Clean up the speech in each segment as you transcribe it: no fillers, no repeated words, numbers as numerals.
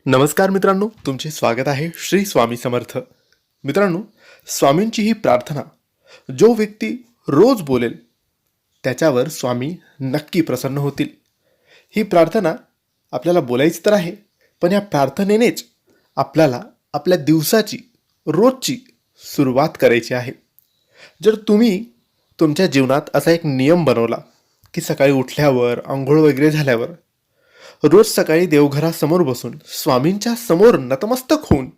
नमस्कार मित्रांनो, तुमचे स्वागत आहे श्री स्वामी समर्थ. मित्रांनो, स्वामींची ही प्रार्थना जो व्यक्ती रोज बोलेल त्याच्यावर स्वामी नक्की प्रसन्न होतील. ही प्रार्थना आपल्याला बोलायची तर आहे, पण या प्रार्थनेनेच आपल्याला आपल्या दिवसाची रोजची सुरुवात करायची आहे. जर तुम्ही तुमच्या जीवनात असा एक नियम बनवला की सकाळी उठल्यावर आंघोळ वगैरे झाल्यावर रोज सकाळी देवघरासमोर बसून स्वामींच्या समोर नतमस्तक होऊन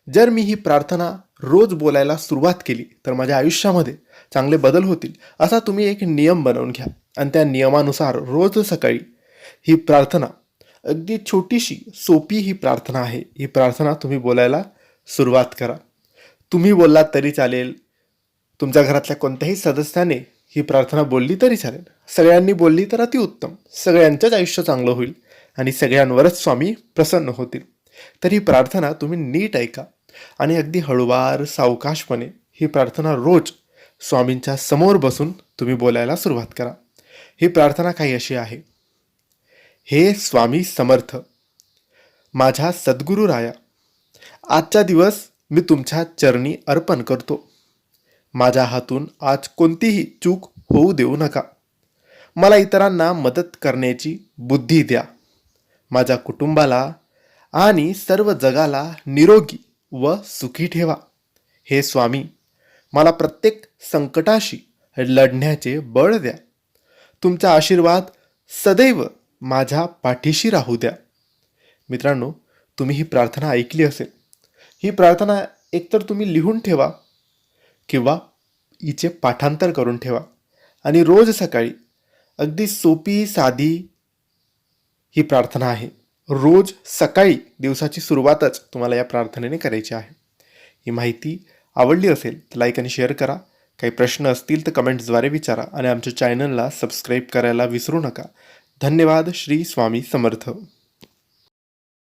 जर मी ही प्रार्थना रोज बोलायला सुरुवात केली तर माझ्या आयुष्यामध्ये चांगले बदल होतील, असा तुम्ही एक नियम बनवून घ्या. आणि त्या नियमानुसार रोज सकाळी ही प्रार्थना, अगदी छोटीशी सोपी ही प्रार्थना आहे, ही प्रार्थना तुम्ही बोलायला सुरुवात करा. तुम्ही बोललात तरी चालेल, तुमच्या घरातल्या कोणत्याही सदस्याने ही प्रार्थना बोलली तरी चालेल, सगळ्यांनी बोलली तर अतिउत्तम. सगळ्यांचंच आयुष्य चांगलं होईल आणि सगळ्यांवरच स्वामी प्रसन्न होतील. तर ही प्रार्थना तुम्ही नीट ऐका आणि अगदी हळूवार सावकाशपणे ही प्रार्थना रोज स्वामींच्या समोर बसून तुम्ही बोलायला सुरुवात करा. ही प्रार्थना काही अशी आहे: हे स्वामी समर्थ, माझ्या सद्गुरू राया, आजचा दिवस मी तुमच्या चरणी अर्पण करतो. माझ्या हातून आज कोणतीही चूक होऊ देऊ नका. मला इतरांना मदत करण्याची बुद्धी द्या. माझ्या कुटुंबाला आणि सर्व जगाला निरोगी व सुखी ठेवा. हे स्वामी, मला प्रत्येक संकटाशी लढण्याचे बळ द्या. तुमचा आशीर्वाद सदैव माझ्या पाठीशी राहू द्या. मित्रांनो, तुम्ही ही प्रार्थना ऐकली असेल. ही प्रार्थना एकतर तुम्ही लिहून ठेवा किंवा हिचे पाठांतर करून ठेवा आणि रोज सकाळी, अगदी सोपी साधी ही प्रार्थना आहे, रोज सकाळी दिवसाची सुरुवातच तुम्हाला या प्रार्थनेने करायची आहे. ही माहिती आवडली असेल तर लाईक आणि शेअर करा. काही प्रश्न असतील तर कमेंट्सद्वारे विचारा आणि आमच्या चॅनलला सबस्क्राईब करायला विसरू नका. धन्यवाद. श्री स्वामी समर्थ.